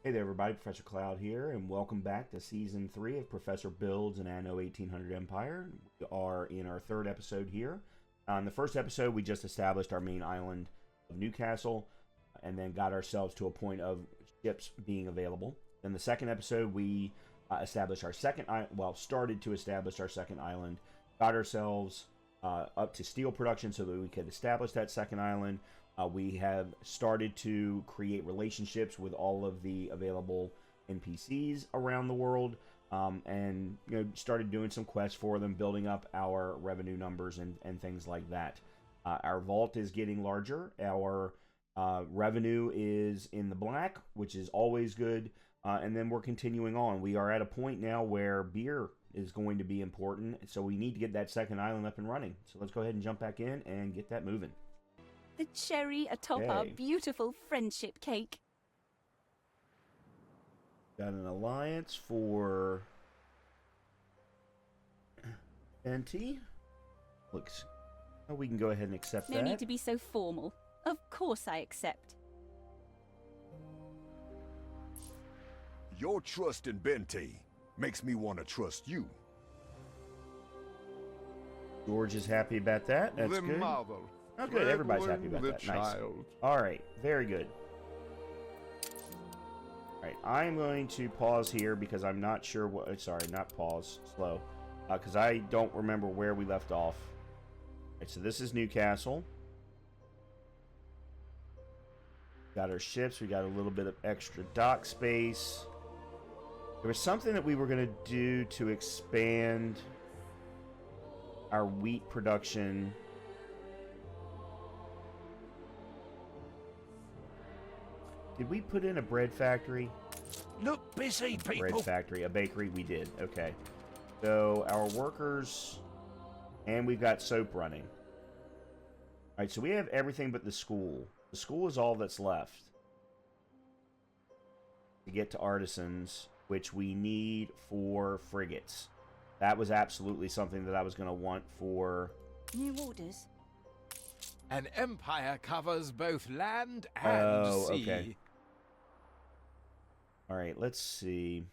Hey there, everybody. Professor Cloud here, and welcome back to Season 3 of Professor Builds an Anno 1800 Empire. We are in our third episode here. On the first episode, we just established our main island of Newcastle, and then got ourselves to a point of ships being available. In the second episode, we established our second island, started to establish our second island, got ourselves up to steel production so that we could establish that second island. We have started to create relationships with all of the available NPCs around the world, and started doing some quests for them, building up our revenue numbers and things like that. Our vault is getting larger. Our revenue is in the black, which is always good. And then we're continuing on. We are at a point now where beer is going to be important, so we need to get that second island up and running. So let's go ahead and jump back in and get that moving. The cherry atop our beautiful friendship cake. Got an alliance for Venti. Looks, oh, we can go ahead and accept that. No need to be so formal. Of course I accept. Your trust in Bente makes me want to trust you. George is happy about that. That's good. Marvel. Oh, good. Everybody's happy about that. Nice. All right. Very good. All right. I'm going to pause here because I'm not sure what... Sorry, not pause. Slow. Because I don't remember where we left off. All right, so this is Newcastle. Got our ships. We got a little bit of extra dock space. There was something that we were going to do to expand our wheat production. Did we put in a bread factory? Look busy, people. Bread factory, a bakery, we did. Okay. So our workers, and we've got soap running. All right, so we have everything but the school. The school is all that's left to get to Artisans, which we need for frigates. That was absolutely something that I was going to want for... New orders? An empire covers both land and sea. Okay. All right, let's see.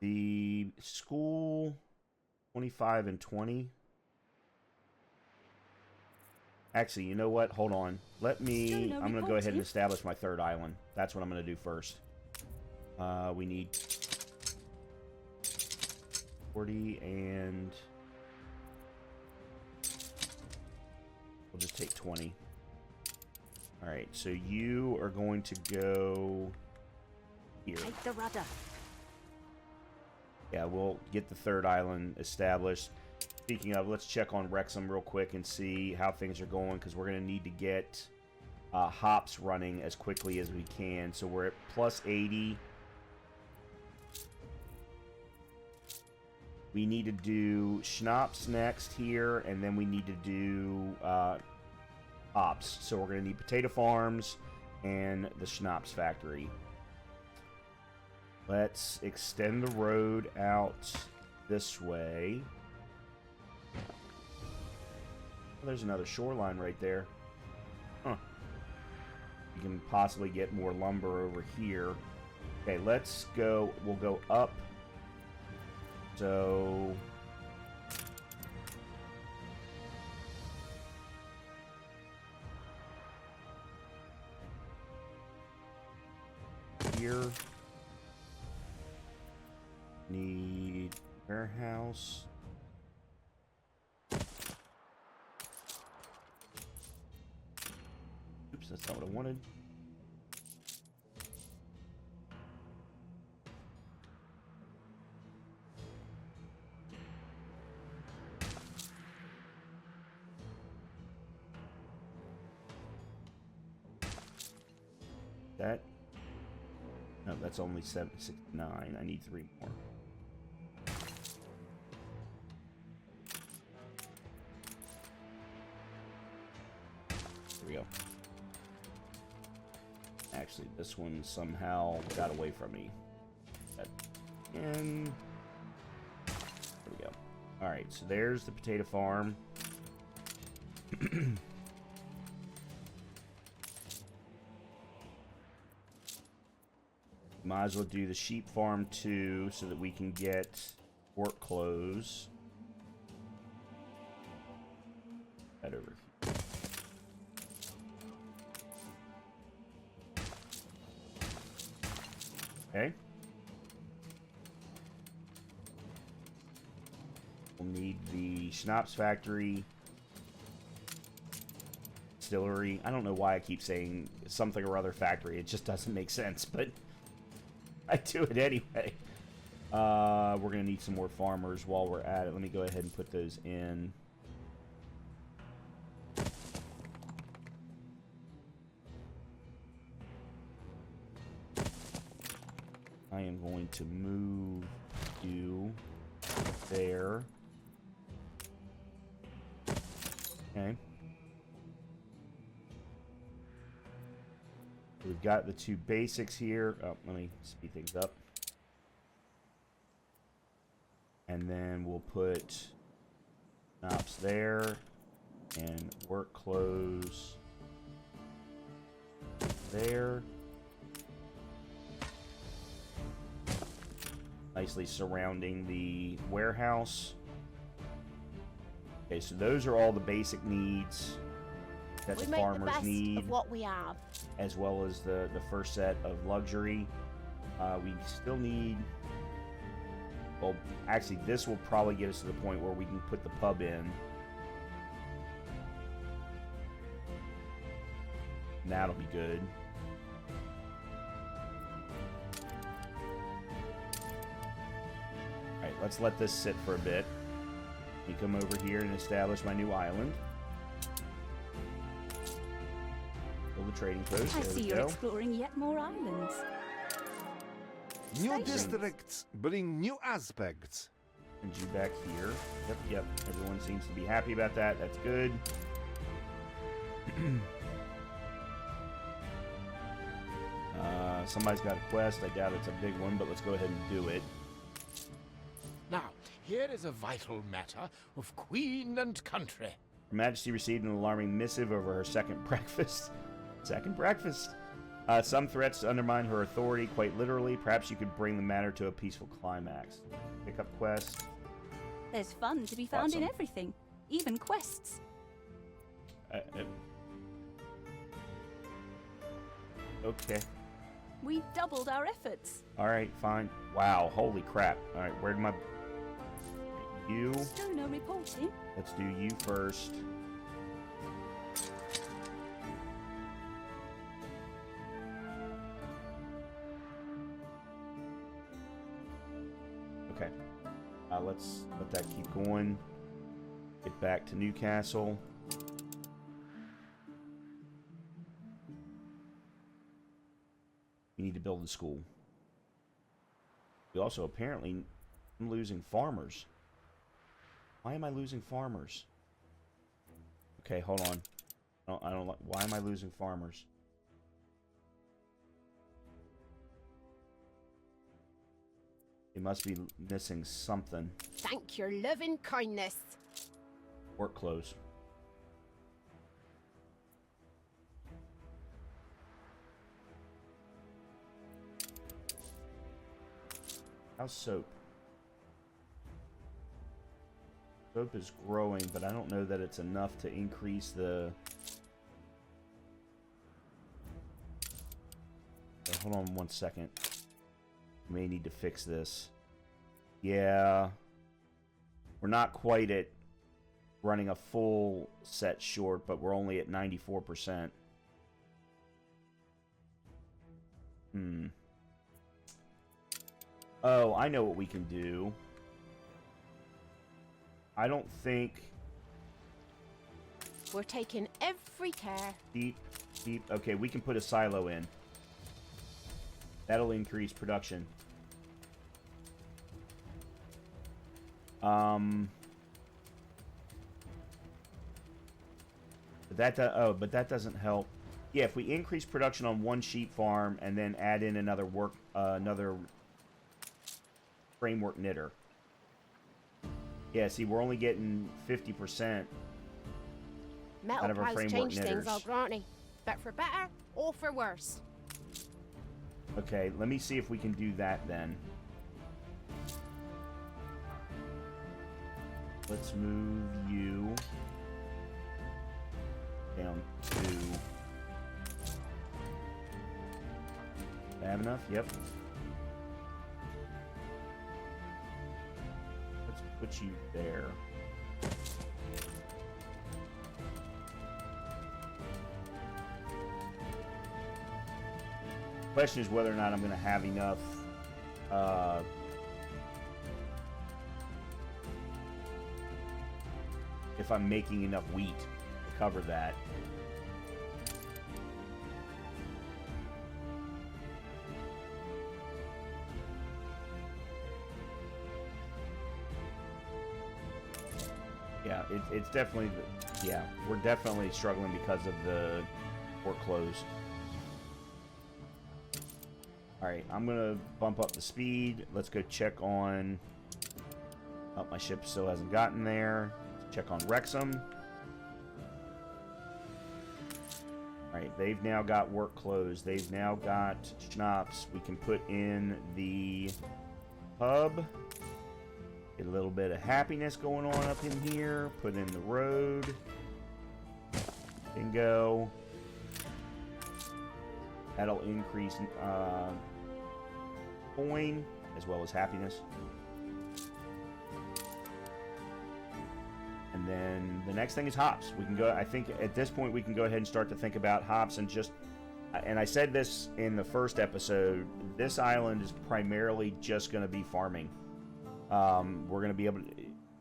The school, 25 and 20. Actually, you know what? Hold on. I'm going to go ahead and establish my third island. That's what I'm going to do first. We need 40 and... We'll just take 20. Alright, so you are going to go here. Take the rudder. Yeah, we'll get the third island established. Speaking of, let's check on Wrexham real quick and see how things are going, because we're going to need to get hops running as quickly as we can. So we're at plus 80. We need to do schnapps next here, and then we need to do hops. So we're going to need potato farms and the schnapps factory. Let's extend the road out this way. Oh, there's another shoreline right there. Huh. You can possibly get more lumber over here. Okay, let's go. We'll go up. So... here. Need warehouse. Oops, that's not what I wanted. That... No, that's only 769. I need 3 more. There we go. Actually, this one somehow got away from me. And there we go. Alright, so there's the potato farm. Might as well do the sheep farm too, so that we can get work clothes. That over here. Okay. We'll need the schnapps factory, distillery. I don't know why I keep saying something or other factory. It just doesn't make sense, but I do it anyway. We're going to need some more farmers while we're at it. Let me go ahead and put those in. I am going to move you there. Okay. We've got the two basics here. Oh, let me speed things up. And then we'll put knobs there and work clothes there. Nicely surrounding the warehouse. Okay, so those are all the basic needs that the farmers need. Of what we have. As well as the first set of luxury. We still need... Well, actually, this will probably get us to the point where we can put the pub in. And that'll be good. Alright, let's let this sit for a bit. Let me come over here and establish my new island. Build a trading post. I There see we you're go. exploring yet more islands. New Stations. districts bring new aspects. And you back here. Yep. Everyone seems to be happy about that. That's good. Somebody's got a quest. I doubt it's a big one, but let's go ahead and do it. Now, here is a vital matter of queen and country. Her Majesty received an alarming missive over her second breakfast. Second breakfast. Some threats undermine her authority, quite literally. Perhaps you could bring the matter to a peaceful climax. Pick up quest. There's fun to be found in Awesome. everything, even quests. Okay. We doubled our efforts. Alright, fine. Wow, holy crap. Alright, where'd my... You. Stoner reporting. Let's do you first. Okay. Let's let that keep going. Get back to Newcastle. We need to build a school. We also apparently am losing farmers. Why am I losing farmers? Okay, hold on. I don't like. Why am I losing farmers? They must be missing something. Thank your loving kindness. Work clothes. How's soap? Soap is growing, but I don't know that it's enough to increase the... hold on one second. May need to fix this. Yeah. We're not quite at running a full set short, but we're only at 94%. Oh, I know what we can do. I don't think... We're taking every care. Deep. Okay, we can put a silo in. That'll increase production. But that doesn't help. Yeah, if we increase production on one sheep farm and then add in another framework knitter. Yeah, see, we're only getting 50% Metal out of our price framework change knitters. things, I'll grant you. But for better or for worse. Okay, let me see if we can do that then. Let's move you down to... I have enough? Yep. Let's put you there. Question is whether or not I'm going to have enough if I'm making enough wheat to cover that. Yeah, it's definitely, yeah, we're definitely struggling because of the port close. Alright, I'm gonna bump up the speed. Let's go check on... Oh, my ship still hasn't gotten there. Let's check on Wrexham. Alright, they've now got work closed. They've now got schnapps. We can put in the hub. Get a little bit of happiness going on up in here. Put in the road. Bingo. That'll increase coin as well as happiness. And then the next thing is hops. We can go, I think at this point we can go ahead and start to think about hops and just, and I said this in the first episode, this island is primarily just going to be farming. We're going to be able to,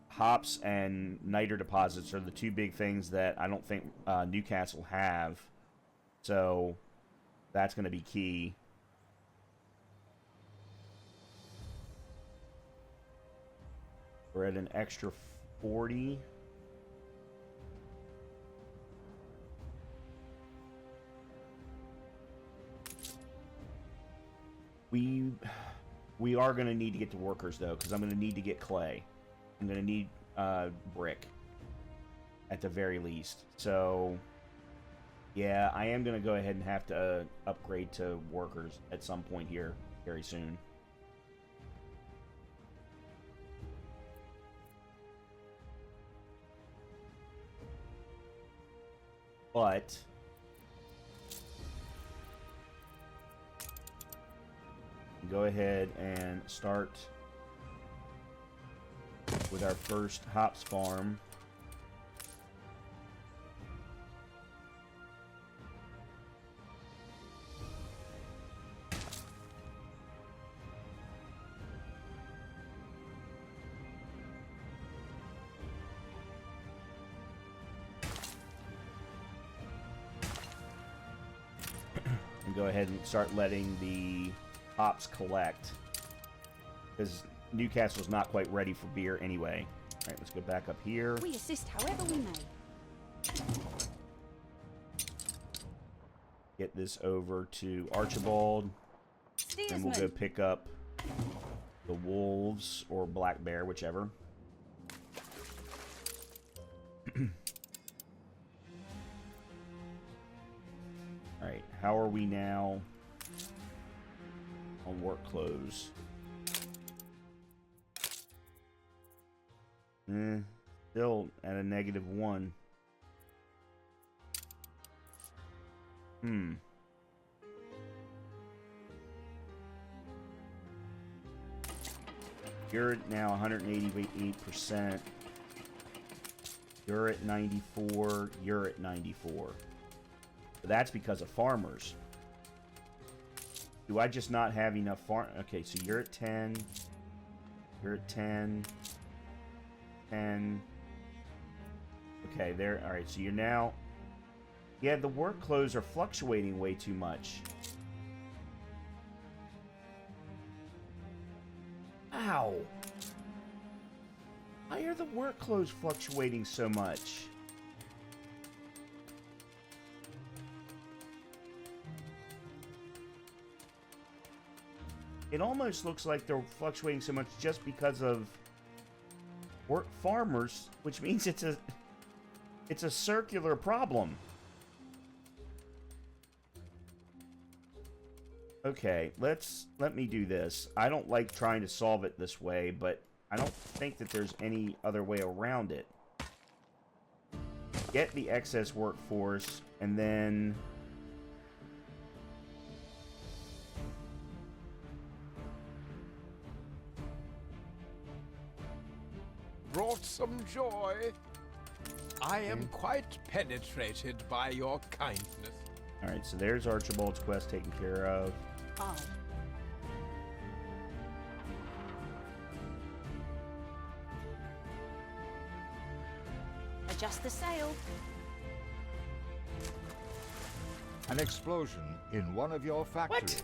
hops and niter deposits are the two big things that I don't think Newcastle have. So that's going to be key. We're at an extra 40. We are going to need to get to workers, though, because I'm going to need to get clay. I'm going to need brick, at the very least. So, yeah, I am going to go ahead and have to upgrade to workers at some point here very soon. But go ahead and start with our first hops farm. Go ahead and start letting the hops collect, because Newcastle's not quite ready for beer anyway. All right, let's go back up here. We assist however we may. Get this over to Archibald, and we'll go pick up the wolves or black bear, whichever. Alright, how are we now on work close? Still at a -1. You're at now 188%. You're at 94. You're at 94. But that's because of farmers. Do I just not have enough farm? Okay, so you're at 10. You're at 10. 10. Okay, there. All right, so you're now... Yeah, the work clothes are fluctuating way too much. Ow! Why are the work clothes fluctuating so much? It almost looks like they're fluctuating so much just because of work farmers, which means it's a circular problem. Okay, let me do this. I don't like trying to solve it this way, but I don't think that there's any other way around it. Get the excess workforce, and then... Brought some joy. I am quite penetrated by your kindness. Alright, so there's Archibald's quest taken care of. Oh. Adjust the sail. An explosion in one of your factories.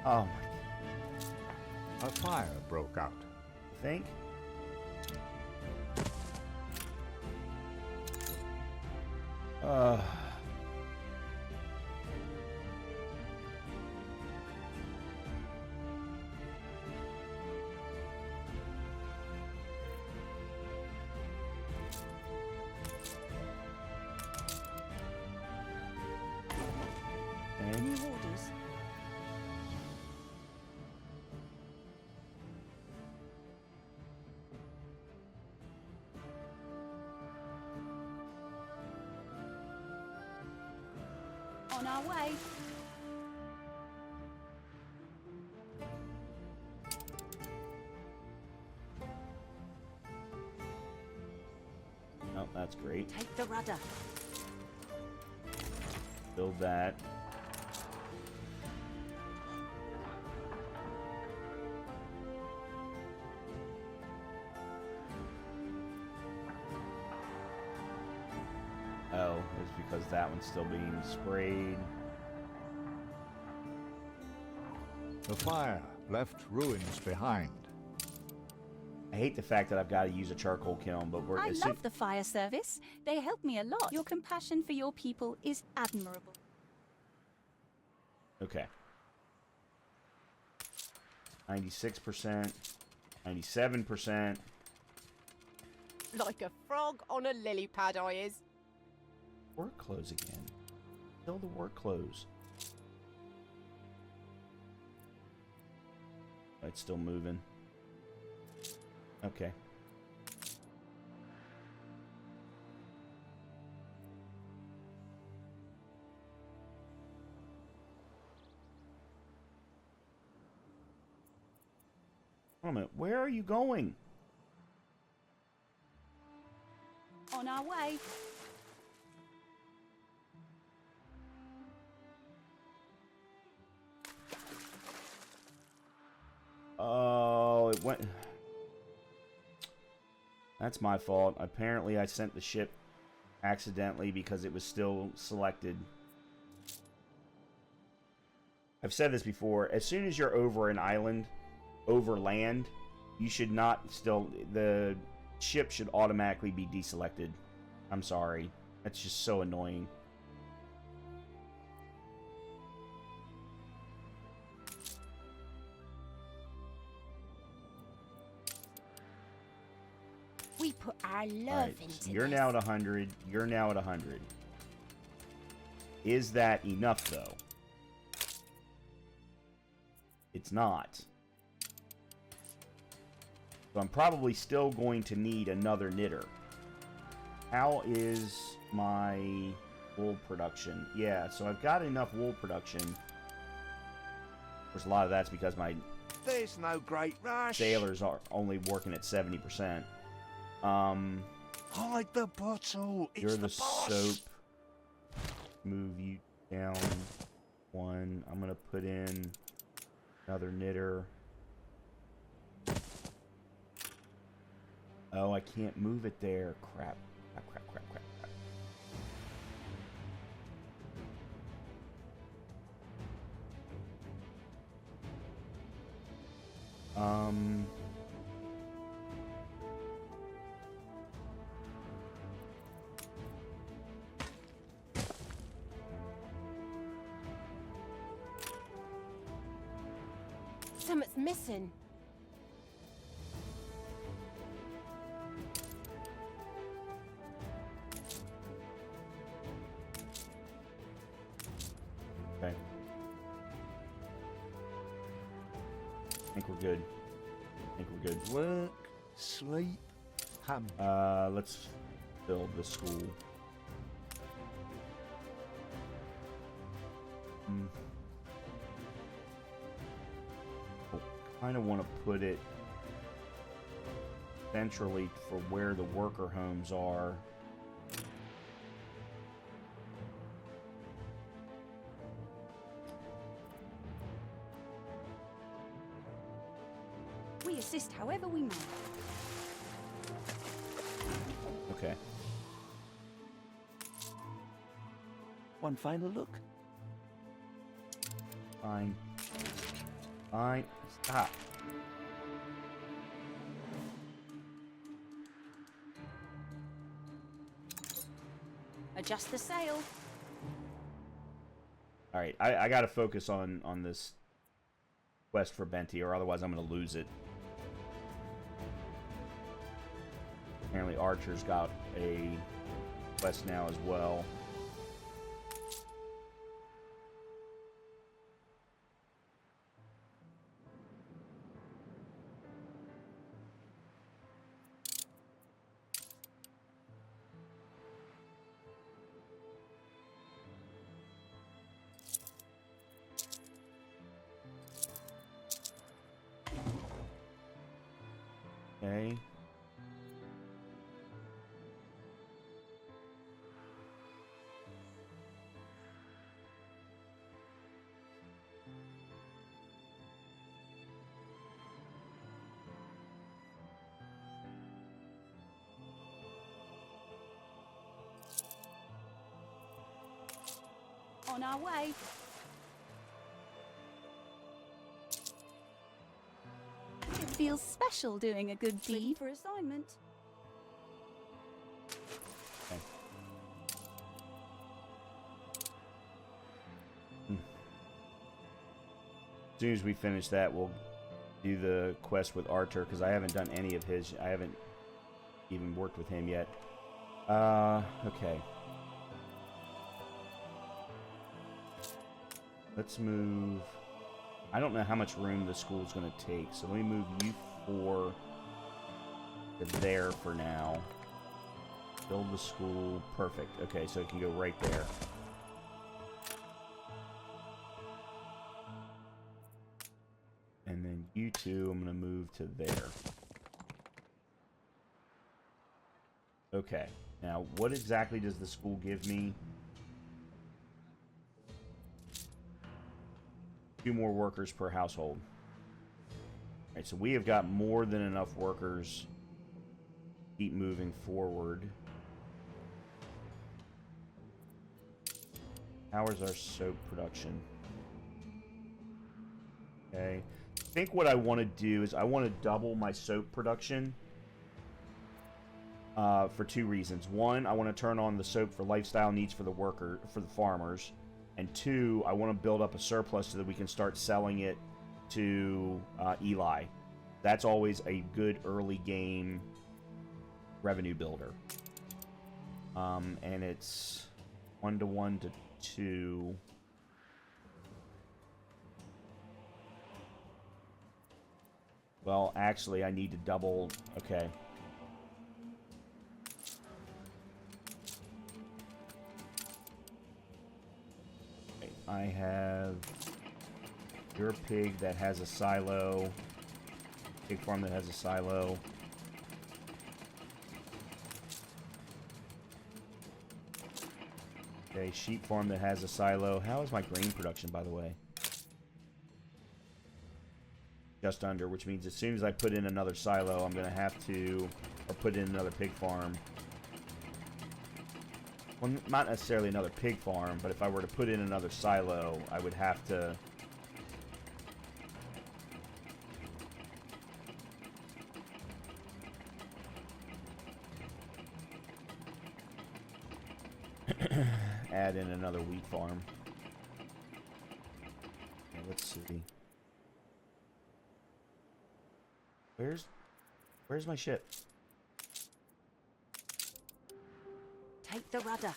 Oh my... A fire broke out. I think? Okay. New orders. On our way. Oh, that's great. Take the rudder. Build that. Oh, it's because that one's still being sprayed. The fire left ruins behind. I hate the fact that I've got to use a charcoal kiln, but we're... I as soon- love the fire service. They help me a lot. Your compassion for your people is admirable. Okay. 96%. 97%. Like a frog on a lily pad, I is. Work clothes again. Fill the work clothes. It's still moving. Okay. Hold on a minute. Where are you going? On our way. Oh, it went... That's my fault. Apparently I sent the ship accidentally because it was still selected. I've said this before. As soon as you're over an island, over land, you should not still... The ship should automatically be deselected. I'm sorry. That's just so annoying. We put our love Alright, into so you're this. now at 100. You're now at 100. Is that enough, though? It's not. So I'm probably still going to need another knitter. How is my wool production? Yeah, so I've got enough wool production. Of course, a lot of that's because my There's no great rush. sailors are only working at 70%. Hide the bottle. It's You're the the boss. soap. Move you down one. I'm gonna put in another knitter. Oh, I can't move it there. Crap. Crap, crap, crap, crap, crap. Something's missing. Okay. I think we're good. I think we're good. Work, sleep, hum. Let's build the school. Kind of want to put it centrally for where the worker homes are. We assist however we may. Okay. One final look. Fine. Fine. Stop. Adjust the sail. All right, I got to focus on this quest for Benti, or otherwise I'm going to lose it. Apparently Archer's got a quest now as well. Okay. On our way. It feels special doing a good deed. For assignment. Okay. As soon as we finish that, we'll do the quest with Archer, because I haven't done any of his. I haven't even worked with him yet. Okay. Let's move. I don't know how much room the school's going to take, so let me move you 4 to there for now. Build the school. Perfect. Okay, so it can go right there. And then you 2, I'm going to move to there. Okay. Now, what exactly does the school give me? 2 more workers per household. Alright, so we have got more than enough workers to keep moving forward. How is our soap production? Okay. I think what I want to do is I want to double my soap production for 2 reasons. One, I want to turn on the soap for lifestyle needs for the farmers. And 2, I want to build up a surplus so that we can start selling it to Eli. That's always a good early game revenue builder. And it's 1 to 1 to 2. Well, actually, I need to double. Okay. I have your pig that has a silo, pig farm that has a silo. Okay, sheep farm that has a silo. How is my grain production, by the way? Just under, which means as soon as I put in another silo, I'm going to have to, or put in another pig farm. Well, not necessarily another pig farm, but if I were to put in another silo, I would have to... add in another wheat farm. Okay, let's see. Where's my ship? Take the rudder.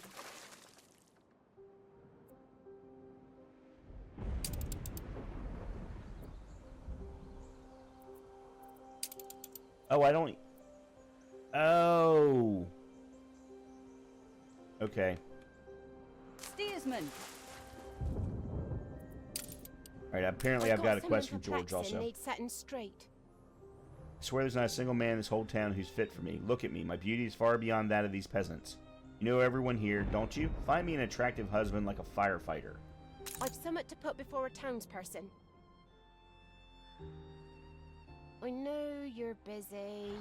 Oh, I don't... Oh. Okay. Steersman. Alright, apparently I've got a quest from George also. Needs setting straight. I swear there's not a single man in this whole town who's fit for me. Look at me. My beauty is far beyond that of these peasants. You know everyone here, don't you? Find me an attractive husband like a firefighter. I've somewhat to put before a townsperson. I know you're busy.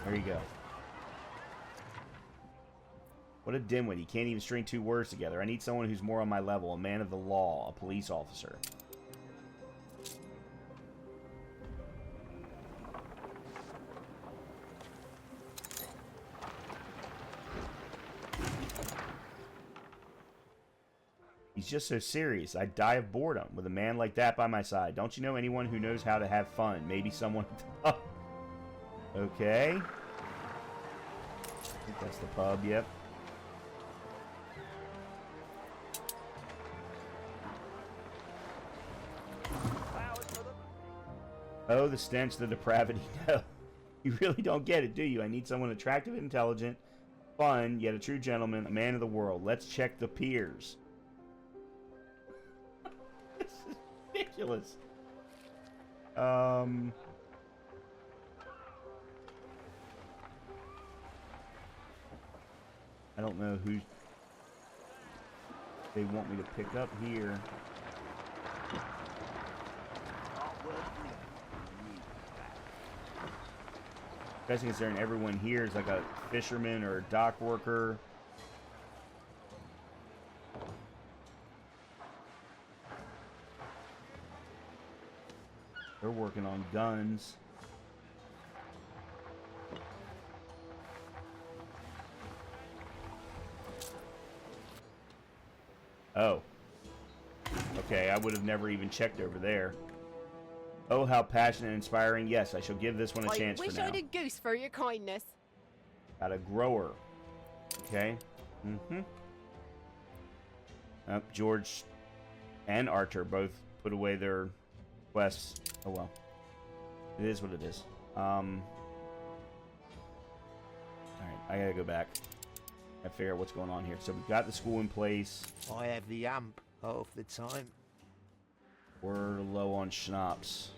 There you go. What a dimwit. He can't even string two words together. I need someone who's more on my level. A man of the law. A police officer. He's just so serious. I'd die of boredom with a man like that by my side. Don't you know anyone who knows how to have fun? Maybe someone... Okay. I think that's the pub, yep. Oh, the stench, the depravity. No. You really don't get it, do you? I need someone attractive and intelligent, fun, yet a true gentleman, a man of the world. Let's check the peers. This is ridiculous. I don't know who they want me to pick up here. Best thing is there, and everyone here is like a fisherman or a dock worker. They're working on guns. Oh. Okay, I would have never even checked over there. Oh, how passionate and inspiring. Yes, I shall give this one a chance for now. I wish I'd a goose for your kindness. Got a grower. Okay. George and Archer both put away their quests. Oh, well. It is what it is. Alright, I gotta go back. I figure out what's going on here. So we've got the school in place. I have the amp half the time. We're low on schnapps.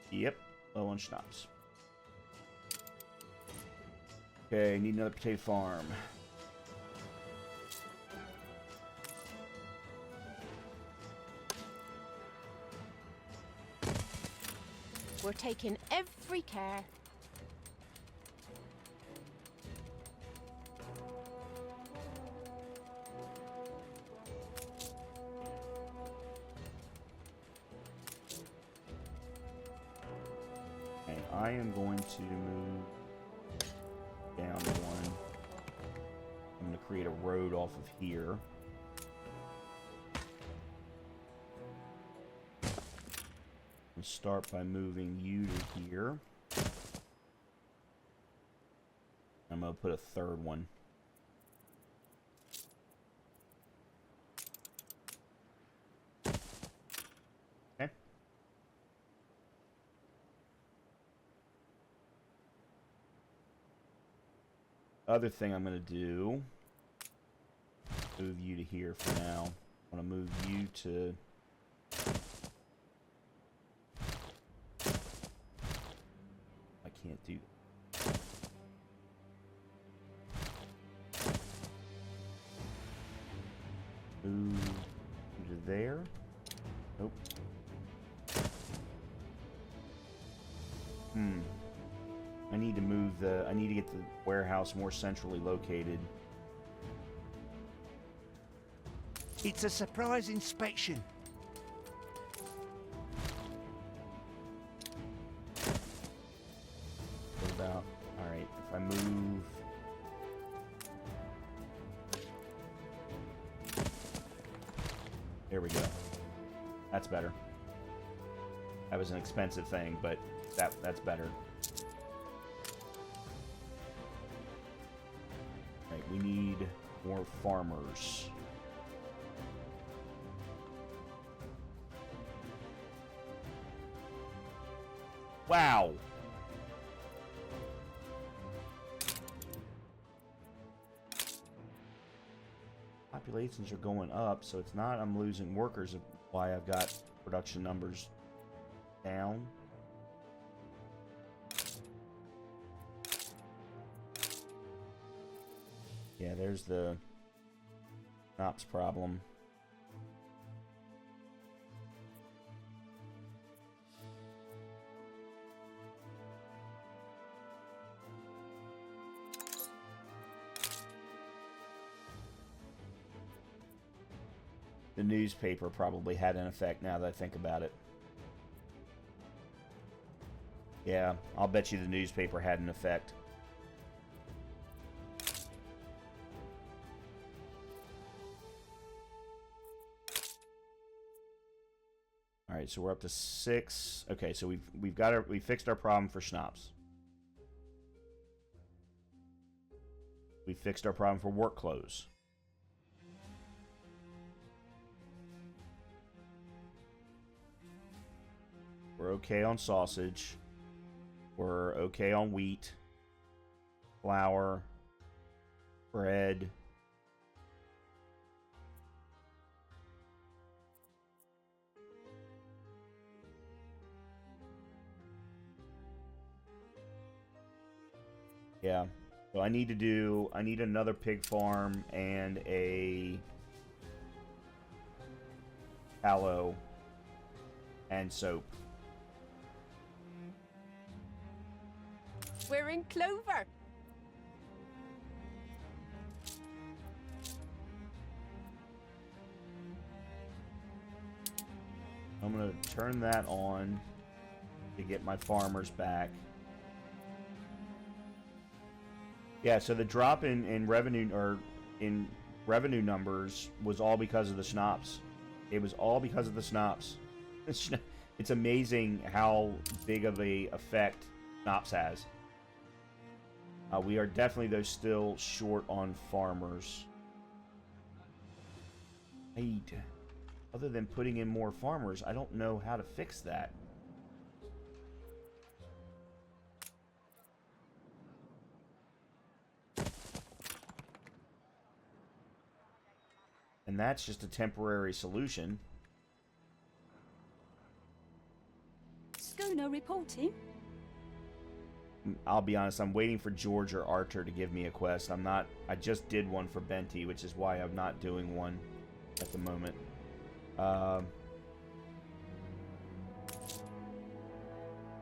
Yep, low on schnapps. Okay, need another potato farm. We're taking every care. Okay, I am going to move down one. I'm going to create a road off of here. And start by moving you to here. I'm going to put a third one. Okay. Other thing I'm going to do, move you to here for now. I'm going to move you to... Can't do that. Move to there. Nope. I need to move I need to get the warehouse more centrally located. It's a surprise inspection. About, alright, if I move... There we go. That's better. That was an expensive thing, but that's better. Right, we need more farmers. Wow. Populations are going up, so it's not I'm losing workers of why I've got production numbers down. Yeah, there's the ops problem. The newspaper probably had an effect now that I think about it. Yeah, I'll bet you the newspaper had an effect. All right, so we're up to 6. Okay, so we fixed our problem for schnapps. We fixed our problem for work clothes. We're okay on sausage. We're okay on wheat, flour, bread. Yeah. So I need another pig farm and a tallow and soap. We're in clover. I'm going to turn that on to get my farmers back. Yeah, so the drop in revenue or in revenue numbers was all because of the schnapps. It was all because of the schnapps. It's amazing how big of a effect schnapps has. We are definitely, though, still short on farmers. Other than putting in more farmers, I don't know how to fix that. And that's just a temporary solution. Schooner reporting. I'll be honest, I'm waiting for George or Arthur to give me a quest. I just did one for Benty, which is why I'm not doing one at the moment.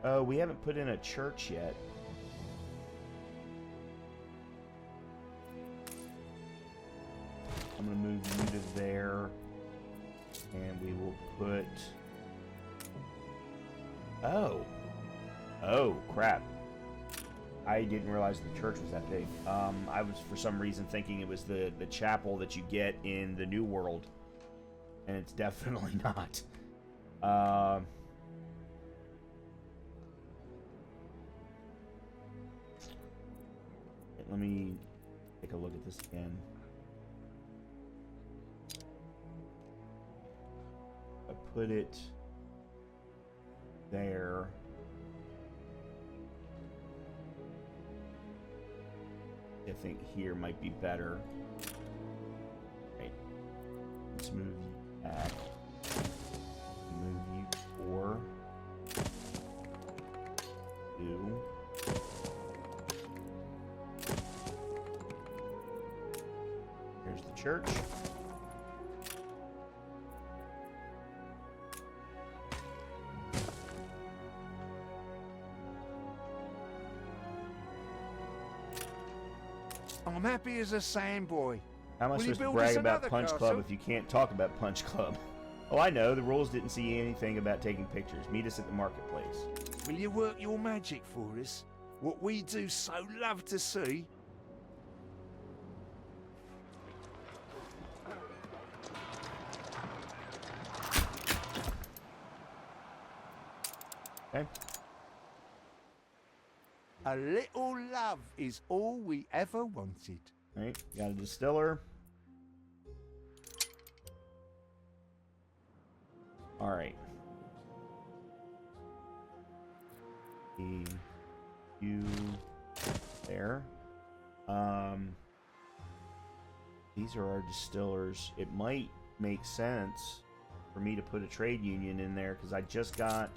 Oh, we haven't put in a church yet. I'm going to move you to there. And we will put... Oh, crap. I didn't realize the church was that big. I was, for some reason, thinking it was the chapel that you get in the New World. And it's definitely not. Let me take a look at this again. I put it there. I think here might be better. Right. Let's move you back. Move you 4. 2. Here's the church. I'm happy as a sandboy. How am I Will you supposed to build brag us about another Punch castle? Club if you can't talk about Punch Club? Oh, I know. The rules didn't see anything about taking pictures. Meet us at the marketplace. Will you work your magic for us? What we do so love to see. Okay. A little love is all we ever wanted. All right. Got a distiller. All right. You there. These are our distillers. It might make sense for me to put a trade union in there because I just got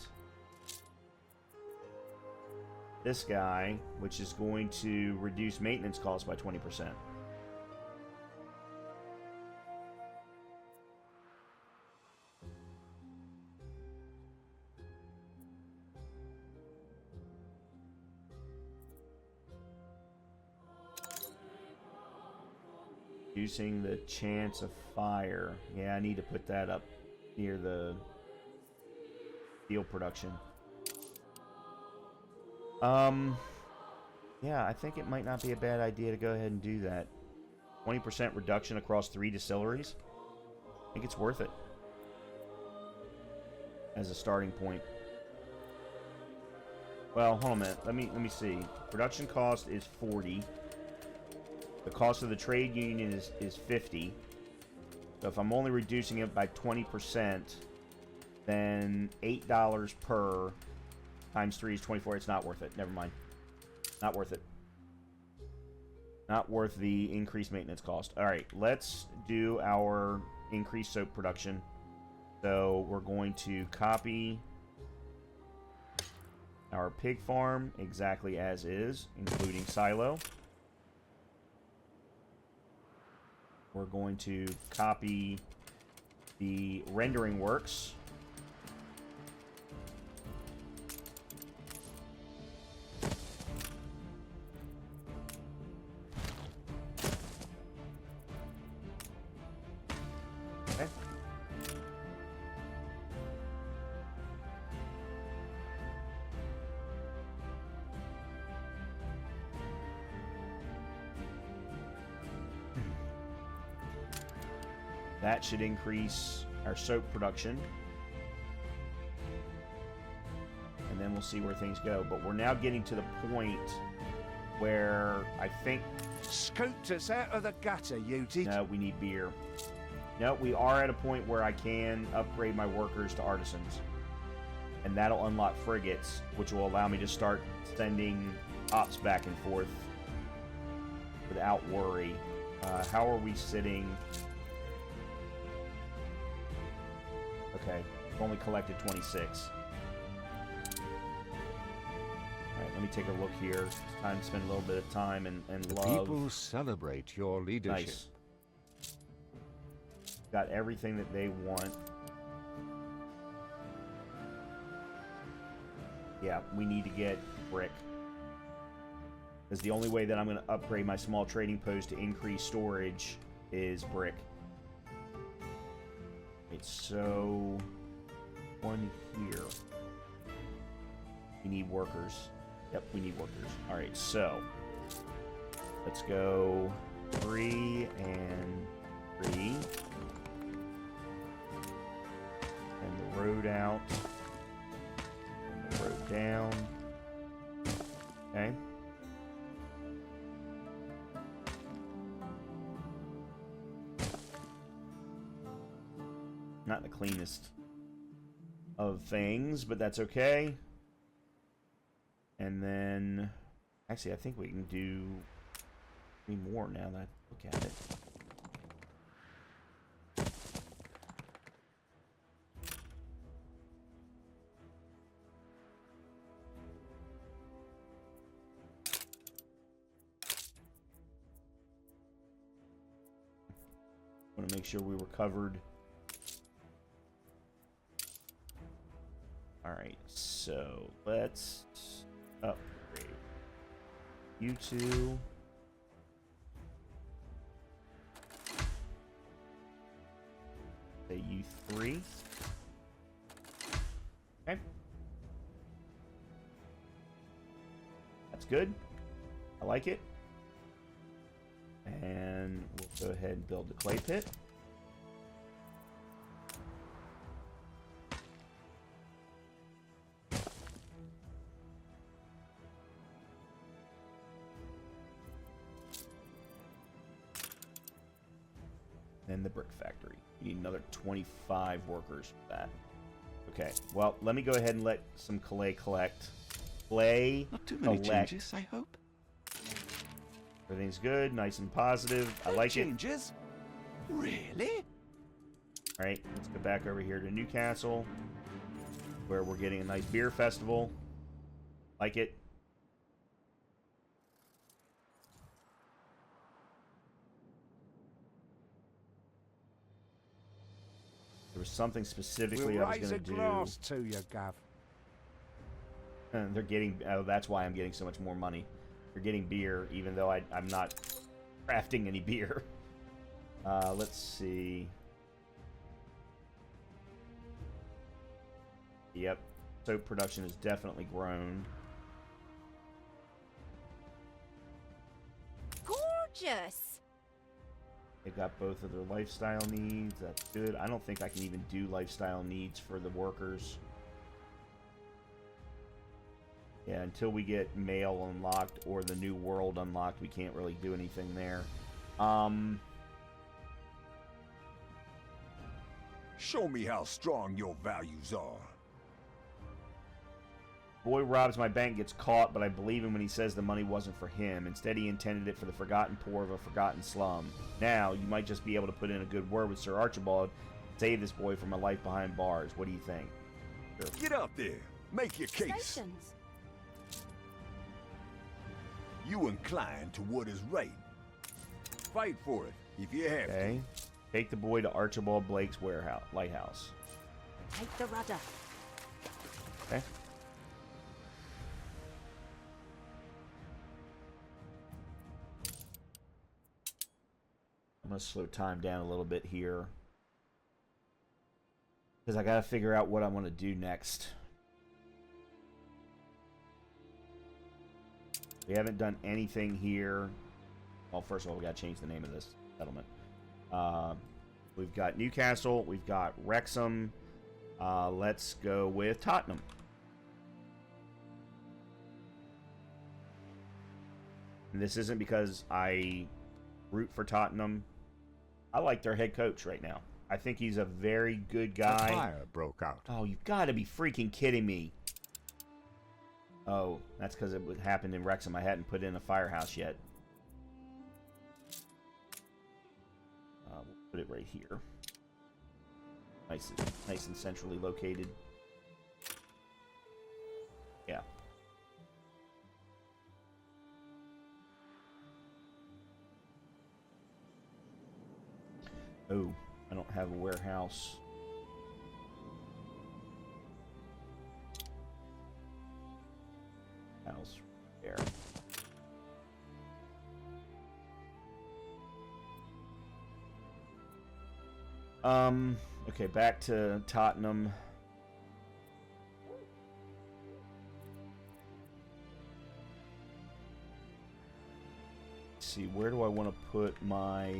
this guy, which is going to reduce maintenance costs by 20%. Reducing the chance of fire. Yeah, I need to put that up near the steel production. Yeah, I think it might not be a bad idea to go ahead and do that. 20% reduction across 3 distilleries. I think it's worth it as a starting point. Well, hold on a minute. Let me see. Production cost is 40. The cost of the trade union is 50. So if I'm only reducing it by 20%, then $8 per times 3 is 24. It's not worth it. Never mind. Not worth it. Not worth the increased maintenance cost. All right, let's do our increased soap production. So we're going to copy our pig farm exactly as is, including silo. We're going to copy the rendering works. Okay. That should increase our soap production. And then we'll see where things go. But we're now getting to the point where I think... Scooped us out of the gutter, you did. No, we need beer. No, we are at a point where I can upgrade my workers to artisans. And that'll unlock frigates, which will allow me to start sending ops back and forth without worry. How are we sitting... Okay, I've only collected 26. Alright, let me take a look here. It's time to spend a little bit of time and love. People celebrate your leadership. Nice. Got everything that they want. Yeah, we need to get brick. Because the only way that I'm going to upgrade my small trading post to increase storage is brick. So, one here. We need workers. Yep, we need workers. Alright, so, let's go 3 and 3. And the road out. And the road down. Okay. Not the cleanest of things, but that's okay. And then, actually, I think we can do 3 more now that I look at it. I want to make sure we were covered. Alright, so let's upgrade you two. Say you 3. Okay. That's good. I like it. And we'll go ahead and build the clay pit. And the brick factory. You need another 25 workers for that. Okay, well, let me go ahead and let some clay collect. Clay Not too many collect. changes, I hope. Everything's good, nice and positive. I like it. Changes? Really? All right, let's go back over here to Newcastle, where we're getting a nice beer festival. Like it. There was something specifically We'll I was raise going a to do. glass to you, Gav. And they're getting. Oh, that's why I'm getting so much more money. They're getting beer, even though I'm not crafting any beer. Let's see. Yep, soap production has definitely grown. Gorgeous! They've got both of their lifestyle needs. That's good. I don't think I can even do lifestyle needs for the workers. Yeah, until we get mail unlocked or the new world unlocked, we can't really do anything there. Show me how strong your values are. Boy robs my bank, gets caught, but I believe him when he says the money wasn't for him. Instead, he intended it for the forgotten poor of a forgotten slum. Now, you might just be able to put in a good word with Sir Archibald, save this boy from a life behind bars. What do you think? Sure. Get out there. Make your case. Stations. You incline to what is right. Fight for it if you have to. Okay. Take the boy to Archibald Blake's lighthouse. Take the rudder. Okay. I'm going to slow time down a little bit here, because I got to figure out what I want to do next. We haven't done anything here. Well, first of all, we got to change the name of this settlement. We've got Newcastle. We've got Wrexham. Let's go with Tottenham. And this isn't because I root for Tottenham. I like their head coach right now. I think he's a very good guy. A fire broke out. Oh, you've got to be freaking kidding me. Oh, that's because it happened in Wrexham. I hadn't put in a firehouse yet. We'll put it right here. Nice and centrally located. Yeah. Oh, I don't have a warehouse. House there. Okay, back to Tottenham. Let's see, where do I want to put my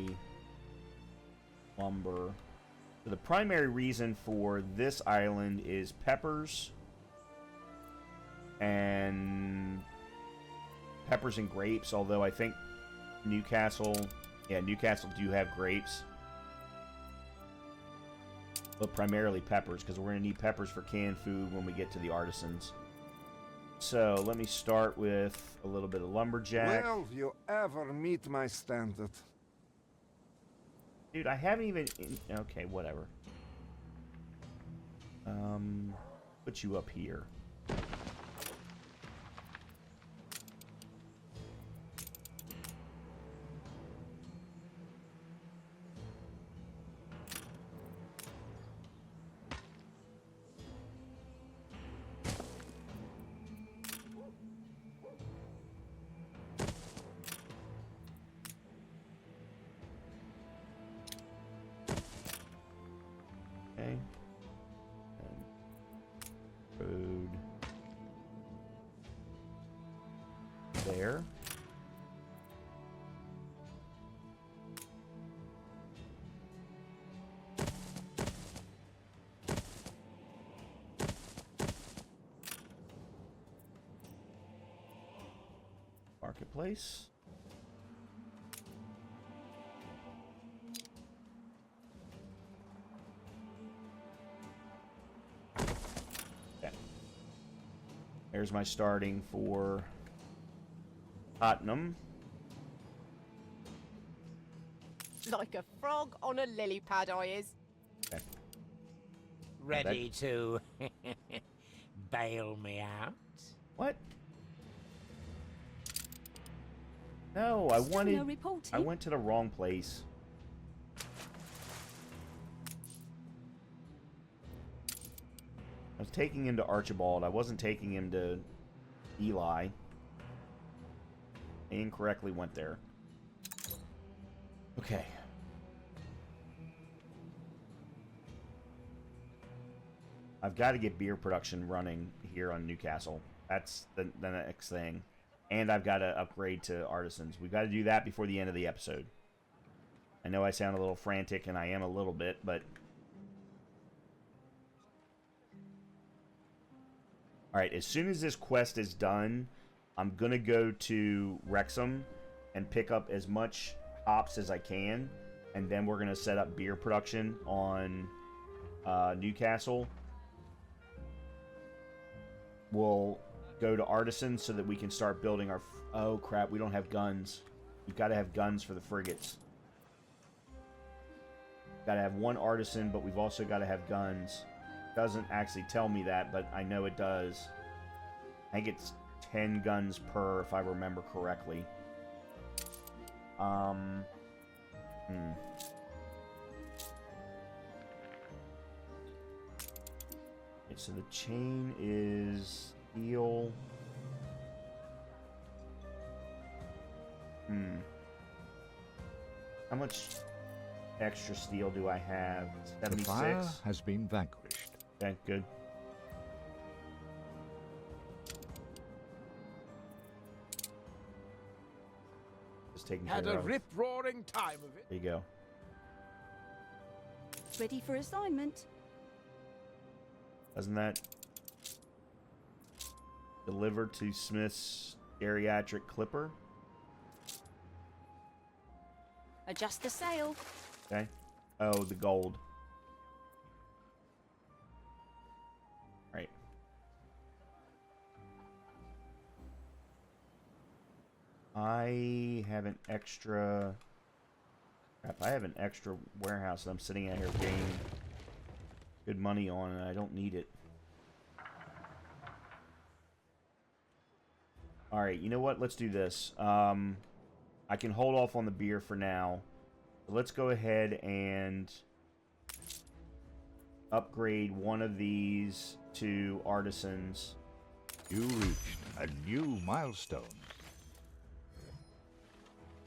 lumber? So the primary reason for this island is peppers and grapes, although I think Newcastle do have grapes. But primarily peppers, because we're going to need peppers for canned food when we get to the Artisans. So let me start with a little bit of lumberjack. Will you ever meet my standard? Dude, I haven't even... Okay, whatever. Put you up here. Okay. And road there. Marketplace. There's my starting for Tottenham. Like a frog on a lily pad, I is. Okay. Ready to bail me out? What? No, I wanted... No reporting. I went to the wrong place. I was taking him to Archibald. I wasn't taking him to Eli. I incorrectly went there. Okay. I've got to get beer production running here on Newcastle. That's the next thing. And I've got to upgrade to Artisans. We've got to do that before the end of the episode. I know I sound a little frantic, and I am a little bit, but... Alright, as soon as this quest is done, I'm going to go to Wrexham and pick up as much hops as I can. And then we're going to set up beer production on Newcastle. We'll go to Artisans so that we can start building our... Oh, crap, we don't have guns. We've got to have guns for the frigates. Got to have one artisan, but we've also got to have guns. Doesn't actually tell me that, but I know it does. I think it's 10 guns per, if I remember correctly. Okay, so the chain is steel. How much extra steel do I have? The 76? fire has been vanquished. Okay, good. Just taking Had care a of. rip-roaring time of it. There you go. Ready for assignment. Doesn't that deliver to Smith's geriatric clipper? Adjust the sail. Okay. Oh, the gold. Right. I have an extra... Crap, I have an extra warehouse that I'm sitting out here paying good money on, and I don't need it. Alright, you know what? Let's do this. I can hold off on the beer for now. Let's go ahead and upgrade one of these to Artisans. You reached a new milestone.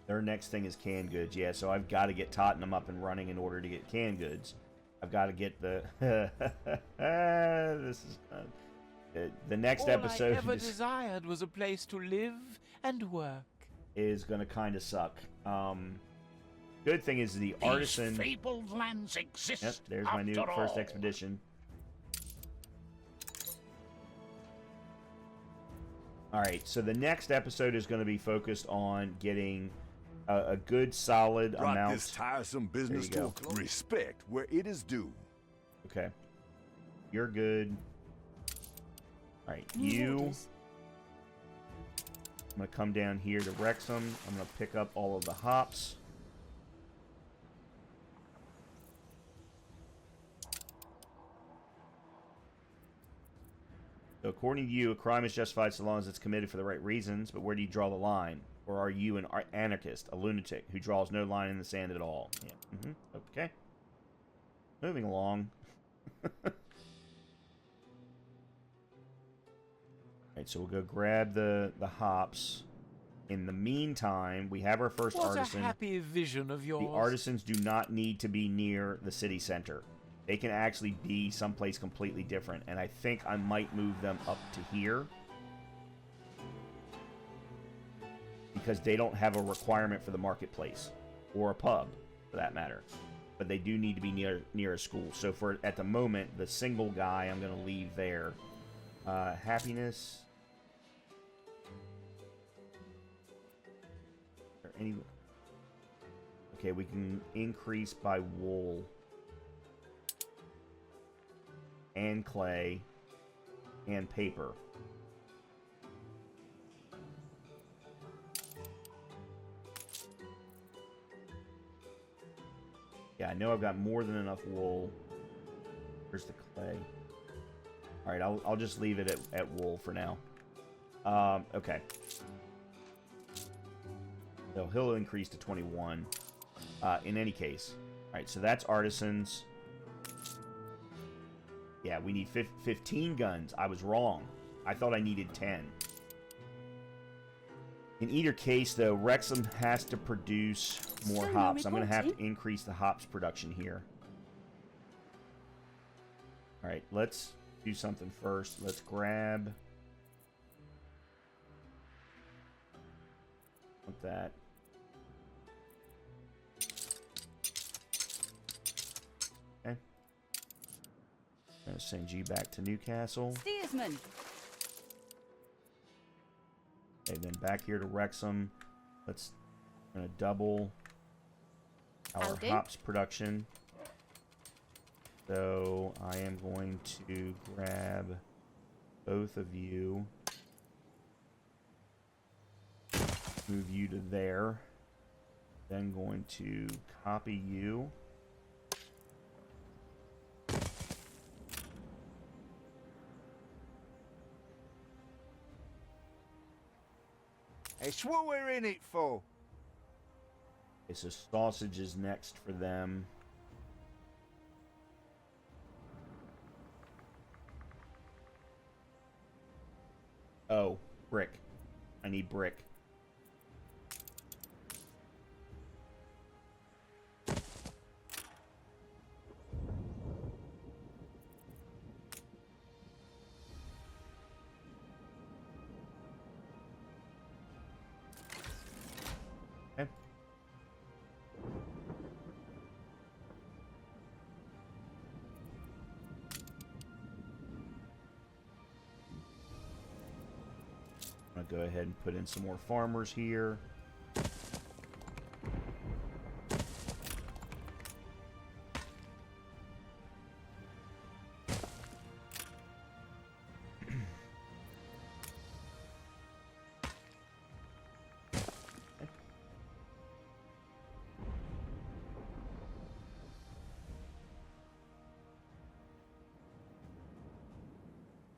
Their next thing is canned goods. Yeah, so I've got to get Tottenham up and running in order to get canned goods. I've got to get the... this is... the next episode... All I ever desired was a place to live and work. Is going to kind of suck. Good thing is the artisan... These fabled lands exist. Yep, there's my new first expedition. Alright, so the next episode is going to be focused on getting a good solid Brought amount... this tiresome business There to you a respect where it is due. Okay. You're good. Alright, New you... orders. I'm going to come down here to Wrexham. I'm going to pick up all of the hops. So according to you, a crime is justified so long as it's committed for the right reasons, but where do you draw the line? Or are you an anarchist, a lunatic, who draws no line in the sand at all? Yeah. Okay. Moving along. Alright, so we'll go grab the hops. In the meantime, we have our first What artisan. a happy vision of yours. The artisans do not need to be near the city center. They can actually be someplace completely different. And I think I might move them up to here. Because they don't have a requirement for the marketplace. Or a pub, for that matter. But they do need to be near a school. So for at the moment, the single guy I'm going to leave there. Happiness. Any... Okay, we can increase by wool. And clay. And paper. Yeah, I know I've got more than enough wool. Where's the clay? All right, I'll just leave it at wool for now. Okay. So he'll increase to 21. In any case. All right, so that's artisans. Yeah, we need 15 guns. I was wrong. I thought I needed 10. In either case, though, Wrexham has to produce more hops. I'm going to have to increase the hops production here. All right, let's do something first. Let's grab... that. Okay. I'm going to send you back to Newcastle. Steersman. Okay, then back here to Wrexham. I'm going to double our hops production. So I am going to grab both of you. Move you to there. Then going to copy you. It's what we're in it for. Okay, so sausage is next for them. Oh, brick. I need brick. Go ahead and put in some more farmers here.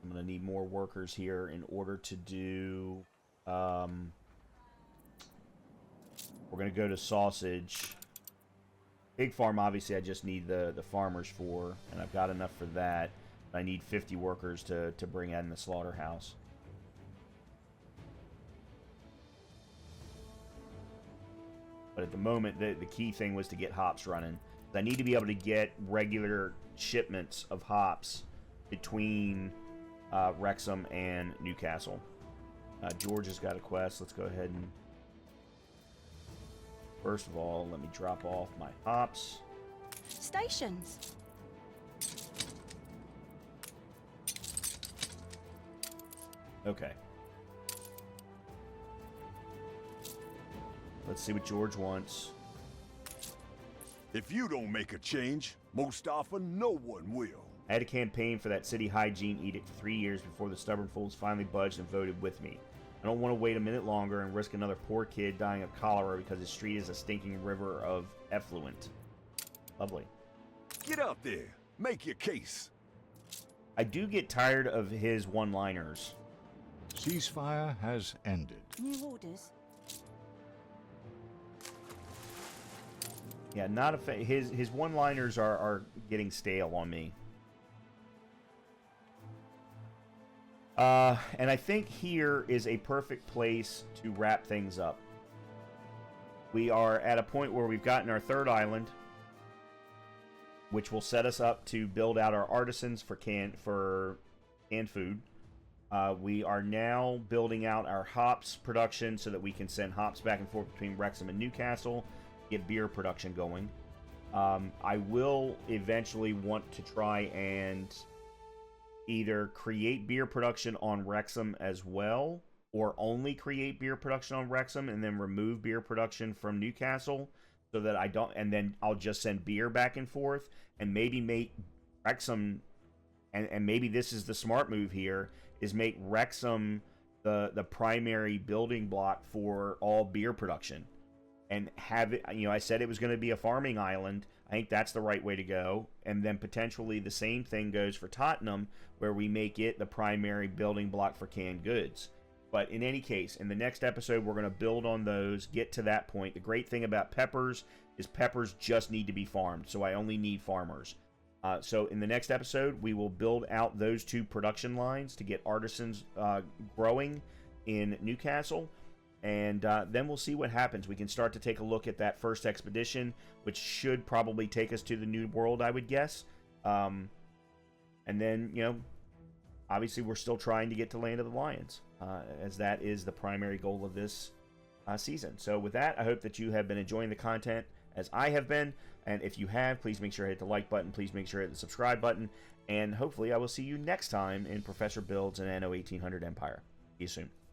I'm going to need more workers here in order to do... we're going to go to sausage. Pig farm, obviously, I just need the farmers for, and I've got enough for that. I need 50 workers to bring in the slaughterhouse. But at the moment, the key thing was to get hops running. I need to be able to get regular shipments of hops between Wrexham and Newcastle. George has got a quest. Let's go ahead and... First of all, let me drop off my hops. Stations. Okay. Let's see what George wants. If you don't make a change, most often no one will. I had a campaign for that city hygiene edict for 3 years before the stubborn fools finally budged and voted with me. I don't want to wait a minute longer and risk another poor kid dying of cholera because his street is a stinking river of effluent. Lovely. Get out there. Make your case. I do get tired of his one-liners. Ceasefire has ended. New orders. Yeah, not a his one-liners are getting stale on me. And I think here is a perfect place to wrap things up. We are at a point where we've gotten our third island, which will set us up to build out our artisans for canned food. We are now building out our hops production so that we can send hops back and forth between Wrexham and Newcastle, get beer production going. I will eventually want to try and either create beer production on Wrexham as well, or only create beer production on Wrexham and then remove beer production from Newcastle, so that I don't, and then I'll just send beer back and forth, and maybe make Wrexham, and maybe this is the smart move here, is make Wrexham the primary building block for all beer production. and have it, I said it was going to be a farming island. I think that's the right way to go. And then potentially the same thing goes for Tottenham, where we make it the primary building block for canned goods. But in any case, in the next episode, we're going to build on those, get to that point. The great thing about peppers is peppers just need to be farmed, so I only need farmers. So in the next episode, we will build out those 2 production lines to get Artisans growing in Newcastle. And then we'll see what happens. We can start to take a look at that first expedition, which should probably take us to the New World, I would guess. And then, obviously we're still trying to get to Land of the Lions, as that is the primary goal of this season. So with that, I hope that you have been enjoying the content as I have been. And if you have, please make sure to hit the like button. Please make sure to hit the subscribe button. And hopefully I will see you next time in Professor Builds an Anno 1800 Empire. See you soon.